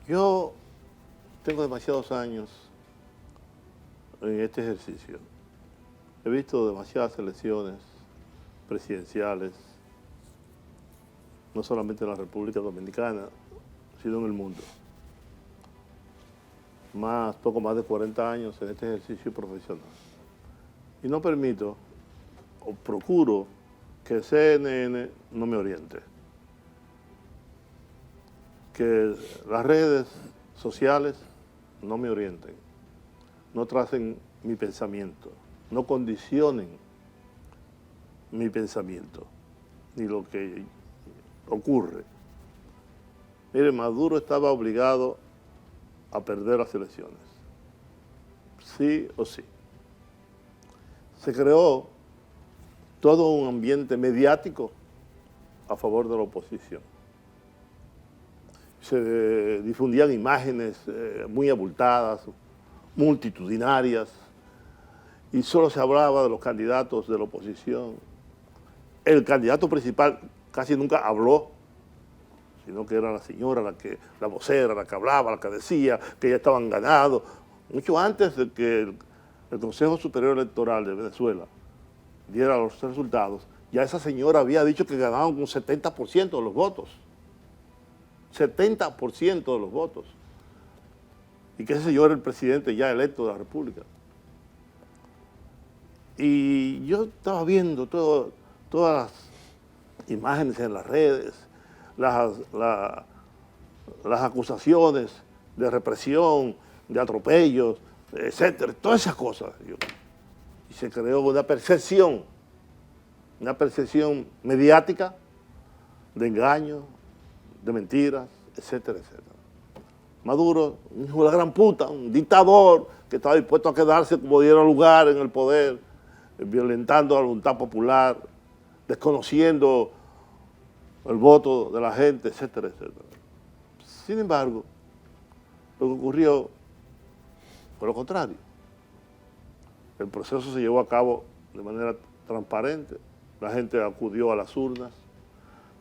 Yo tengo demasiados años en este ejercicio. He visto demasiadas elecciones presidenciales, no solamente en la República Dominicana, sino en el mundo. Poco más de 40 años en este ejercicio profesional. Y no permito, o procuro, que CNN no me oriente. Que las redes sociales no me orienten, no tracen mi pensamiento, no condicionen mi pensamiento, ni lo que ocurre. Mire, Maduro estaba obligado a perder las elecciones, sí o sí. Se creó todo un ambiente mediático a favor de la oposición. Se difundían imágenes muy abultadas, multitudinarias, y solo se hablaba de los candidatos de la oposición. El candidato principal casi nunca habló, sino que era la señora, la vocera, la que hablaba, la que decía que ya estaban ganados. Mucho antes de que el Consejo Superior Electoral de Venezuela diera los resultados, ya esa señora había dicho que ganaban un 70% de los votos. 70% de los votos. Y que ese señor era el presidente ya electo de la República. Y yo estaba viendo todas las imágenes en las redes, las acusaciones de represión, de atropellos, etcétera, todas esas cosas. Y se creó una percepción mediática de engaño, de mentiras, etcétera, etcétera. Maduro, un hijo de la gran puta, un dictador que estaba dispuesto a quedarse como diera lugar en el poder, violentando la voluntad popular, desconociendo el voto de la gente, etcétera, etcétera. Sin embargo, lo que ocurrió fue lo contrario. El proceso se llevó a cabo de manera transparente, la gente acudió a las urnas,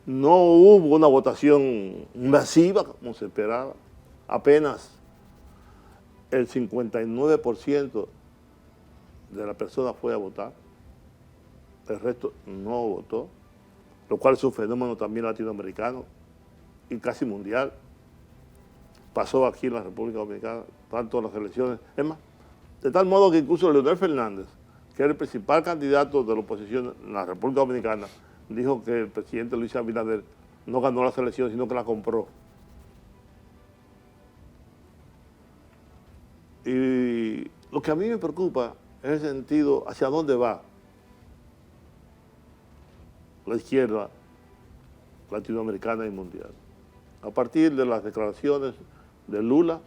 no hubo una votación masiva como se esperaba, apenas el 59% de la persona fue a votar, el resto no votó, lo cual es un fenómeno también latinoamericano y casi mundial. Pasó aquí en la República Dominicana, tanto en las elecciones, es más, de tal modo que incluso Leonel Fernández, que era el principal candidato de la oposición en la República Dominicana, dijo que el presidente Luis Abinader no ganó las elecciones, sino que la compró. Y lo que a mí me preocupa es el sentido hacia dónde va la izquierda latinoamericana y mundial. A partir de las declaraciones de Lula,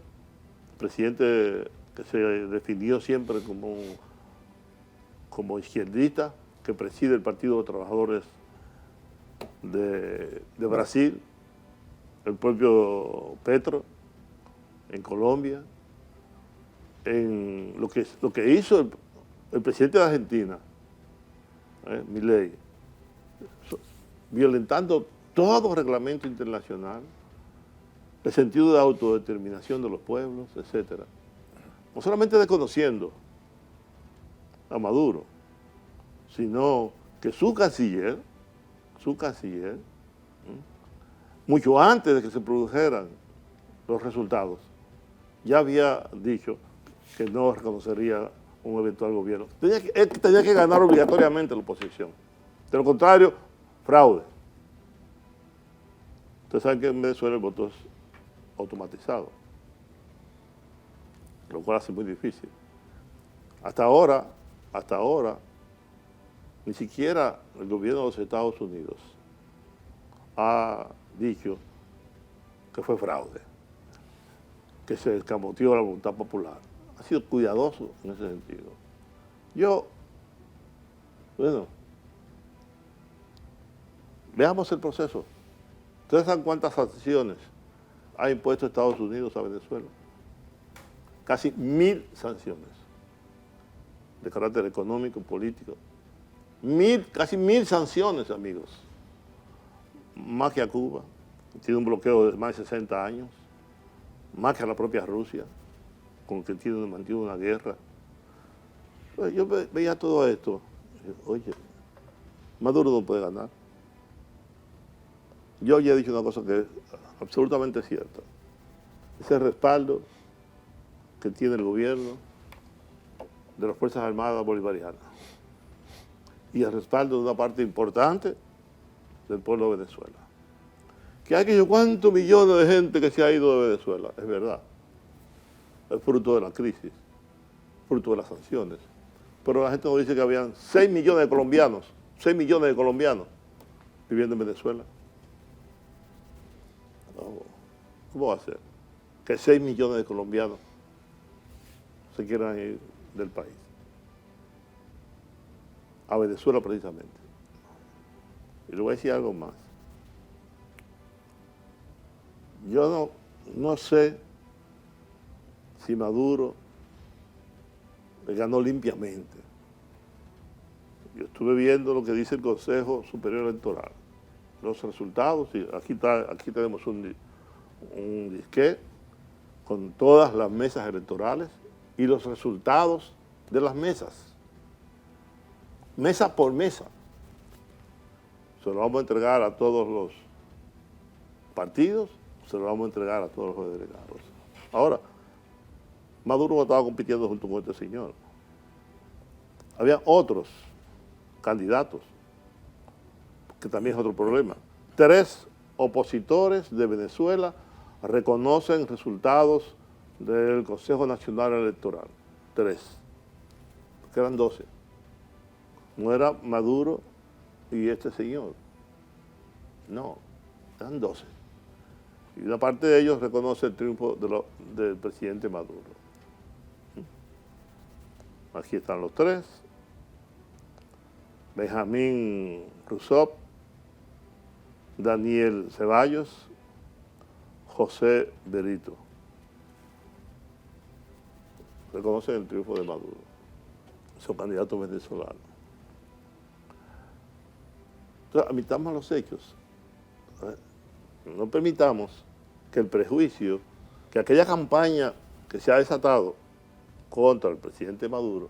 presidente que se definió siempre como izquierdista, que preside el Partido de Trabajadores de Brasil, el propio Petro en Colombia, en lo que hizo el presidente de Argentina, Milei, violentando todo reglamento internacional, el sentido de autodeterminación de los pueblos, etcétera. No solamente desconociendo a Maduro, sino que su canciller, mucho antes de que se produjeran los resultados, ya había dicho que no reconocería un eventual gobierno. Él tenía que ganar obligatoriamente la oposición. De lo contrario, fraude. Ustedes saben que en Venezuela el voto es automatizado, lo cual hace muy difícil. Hasta ahora, ni siquiera el gobierno de los Estados Unidos ha dicho que fue fraude, que se escamoteó la voluntad popular. Ha sido cuidadoso en ese sentido. Veamos el proceso. ¿Ustedes saben cuántas sanciones ha impuesto Estados Unidos a Venezuela? Casi 1000 sanciones de carácter económico, político. Casi 1000 sanciones, amigos. Más que a Cuba, tiene un bloqueo de más de 60 años más que a la propia Rusia, con que mantiene una guerra. Pues yo veía todo esto, y dije, oye, Maduro no puede ganar. Yo ya he dicho una cosa que es absolutamente cierta. Ese respaldo que tiene el gobierno de las Fuerzas Armadas Bolivarianas y el respaldo de una parte importante del pueblo de Venezuela. Que hay que yo cuántos millones de gente que se ha ido de Venezuela, es verdad. Es fruto de la crisis, fruto de las sanciones. Pero la gente nos dice que habían 6 millones de colombianos, 6 millones de colombianos viviendo en Venezuela. ¿Cómo va a ser? Que 6 millones de colombianos se quieran ir del país. A Venezuela precisamente. Y le voy a decir algo más. Yo no sé si Maduro le ganó limpiamente. Yo estuve viendo lo que dice el Consejo Superior Electoral. Los resultados, y aquí tenemos un disquete con todas las mesas electorales y los resultados de las mesas. Mesa por mesa. Se lo vamos a entregar a todos los partidos, se lo vamos a entregar a todos los delegados. Ahora, Maduro no estaba compitiendo junto con este señor. Había otros candidatos, que también es otro problema. 3 opositores de Venezuela reconocen resultados del Consejo Nacional Electoral. 3. Quedan 12. No era Maduro y este señor. No, eran 12. Y una parte de ellos reconoce el triunfo del presidente Maduro. Aquí están los 3. Benjamín Rousseff, Daniel Ceballos, José Berito. Reconocen el triunfo de Maduro. Son candidatos venezolanos. Entonces, admitamos los hechos. No permitamos que el prejuicio, que aquella campaña que se ha desatado contra el presidente Maduro,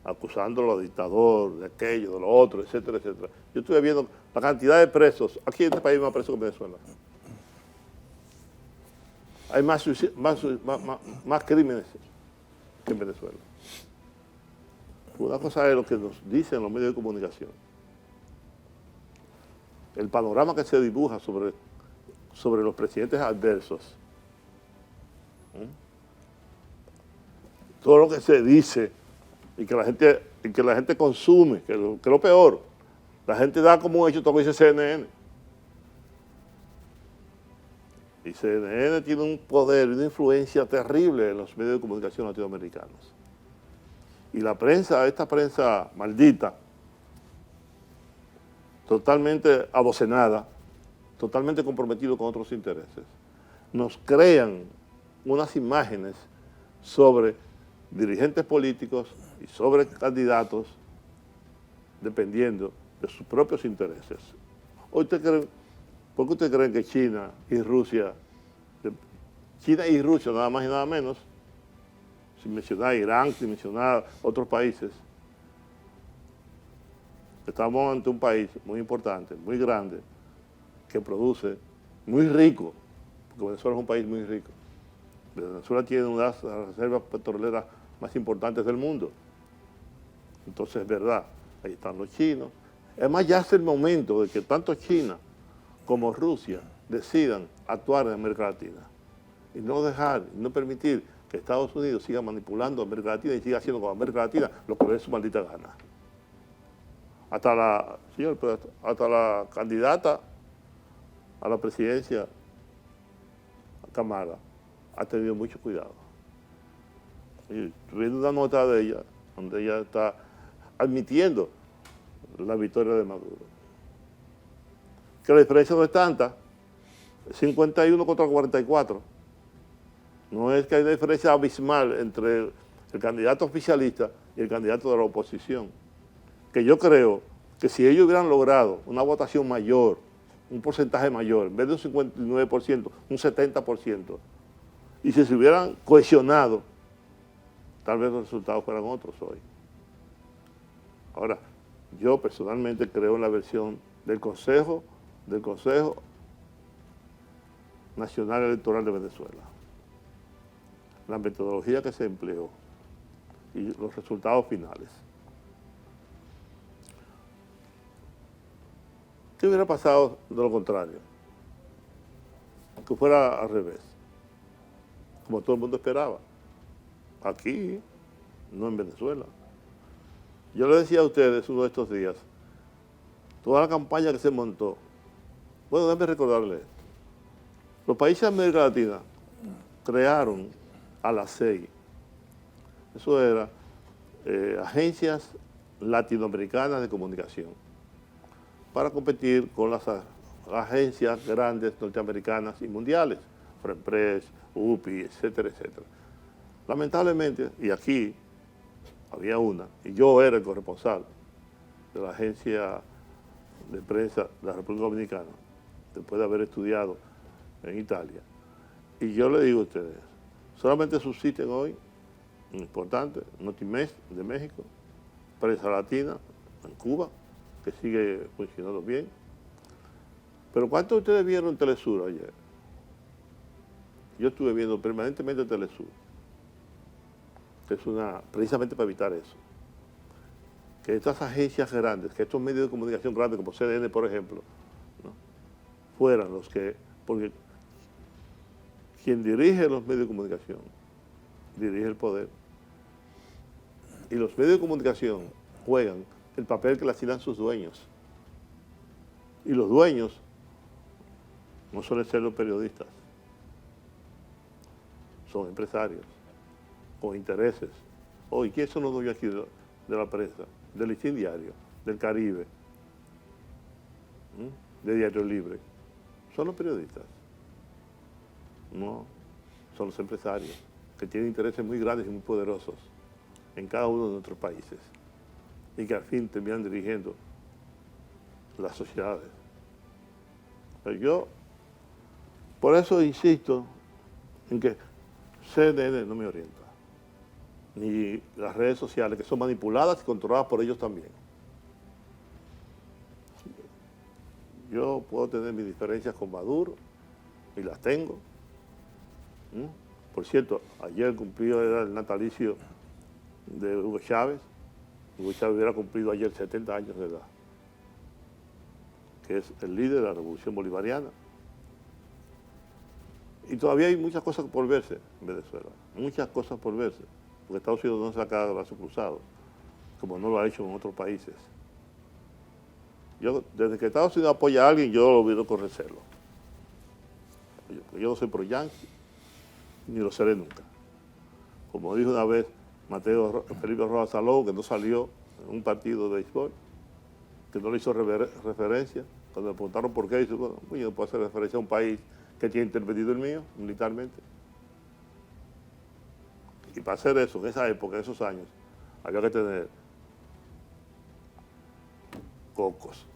acusándolo de dictador, de aquello, de lo otro, etcétera, etcétera. Yo estuve viendo la cantidad de presos. Aquí en este país hay más presos que en Venezuela. Hay más crímenes que en Venezuela. Una cosa es lo que nos dicen los medios de comunicación. El panorama que se dibuja sobre los presidentes adversos. Todo lo que se dice y que la gente consume, que es lo peor. La gente da como hecho todo lo que dice CNN. Y CNN tiene un poder y una influencia terrible en los medios de comunicación latinoamericanos. Y la prensa, esta prensa maldita, totalmente abocenada, totalmente comprometido con otros intereses, nos crean unas imágenes sobre dirigentes políticos y sobre candidatos dependiendo de sus propios intereses. ¿Por qué ustedes creen que China y Rusia nada más y nada menos, sin mencionar Irán, sin mencionar otros países, estamos ante un país muy importante, muy grande, que produce, muy rico, porque Venezuela es un país muy rico. Venezuela tiene una de las reservas petroleras más importantes del mundo. Entonces es verdad, ahí están los chinos. Además ya es el momento de que tanto China como Rusia decidan actuar en América Latina y no dejar, no permitir que Estados Unidos siga manipulando a América Latina y siga haciendo con América Latina lo que le dé su maldita gana. Hasta la candidata a la presidencia, Kamala, ha tenido mucho cuidado. Y viendo una nota de ella, donde ella está admitiendo la victoria de Maduro. Que la diferencia no es tanta, 51 contra 44. No es que hay una diferencia abismal entre el candidato oficialista y el candidato de la oposición. Que yo creo que si ellos hubieran logrado una votación mayor, un porcentaje mayor, en vez de un 59%, un 70%, Y si se hubieran cohesionado, tal vez los resultados fueran otros hoy. Ahora, yo personalmente creo en la versión del Consejo Nacional Electoral de Venezuela. La metodología que se empleó y los resultados finales. ¿Qué hubiera pasado de lo contrario? Que fuera al revés, como todo el mundo esperaba. Aquí, no en Venezuela. Yo le decía a ustedes uno de estos días, toda la campaña que se montó, bueno, déjenme recordarles esto. Los países de América Latina crearon a la CEI, eso era agencias latinoamericanas de comunicación, para competir con las agencias grandes norteamericanas y mundiales, Frempress, UPI, etcétera, etcétera. Lamentablemente, y aquí había una, y yo era el corresponsal de la agencia de prensa de la República Dominicana, después de haber estudiado en Italia. Y yo le digo a ustedes, solamente subsisten hoy, importante, Notimex de México, Prensa Latina en Cuba, que sigue funcionando bien. Pero ¿cuántos de ustedes vieron Telesur ayer? Yo estuve viendo permanentemente Telesur, que es precisamente para evitar eso. Que estas agencias grandes, que estos medios de comunicación grandes, como CNN, por ejemplo, ¿no?, fueran los que, porque quien dirige los medios de comunicación, dirige el poder. Y los medios de comunicación juegan el papel que le asignan sus dueños. Y los dueños no suelen ser los periodistas, son empresarios, con intereses. Hoy, ¿quiénes son los dueños aquí de la prensa? Del Listín Diario, del Caribe, de Diario Libre. ¿Son los periodistas? No, son los empresarios, que tienen intereses muy grandes y muy poderosos en cada uno de nuestros países y que al fin terminan dirigiendo las sociedades. Pero yo, por eso insisto en que CNN no me orienta, ni las redes sociales, que son manipuladas y controladas por ellos también. Yo puedo tener mis diferencias con Maduro, y las tengo. Por cierto, ayer era el natalicio de Hugo Chávez. Hugo Chávez hubiera cumplido ayer 70 años de edad, que es el líder de la Revolución Bolivariana. Y todavía hay muchas cosas por verse en Venezuela, muchas cosas por verse, porque Estados Unidos no se ha quedado de brazos cruzados, como no lo ha hecho en otros países. Yo, desde que Estados Unidos apoya a alguien, yo lo veo con recelo. Yo no soy pro-yanqui, ni lo seré nunca. Como dijo una vez Felipe Rojas Salón, que no salió en un partido de béisbol, que no le hizo referencia, cuando le preguntaron por qué, dice, bueno, yo no puedo hacer referencia a un país que tiene intervenido el mío militarmente. Y para hacer eso, en esa época, en esos años, había que tener cocos,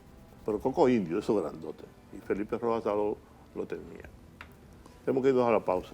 pero coco indio, esos grandotes. Y Felipe Rojas Salón lo tenía. Tenemos que irnos a la pausa.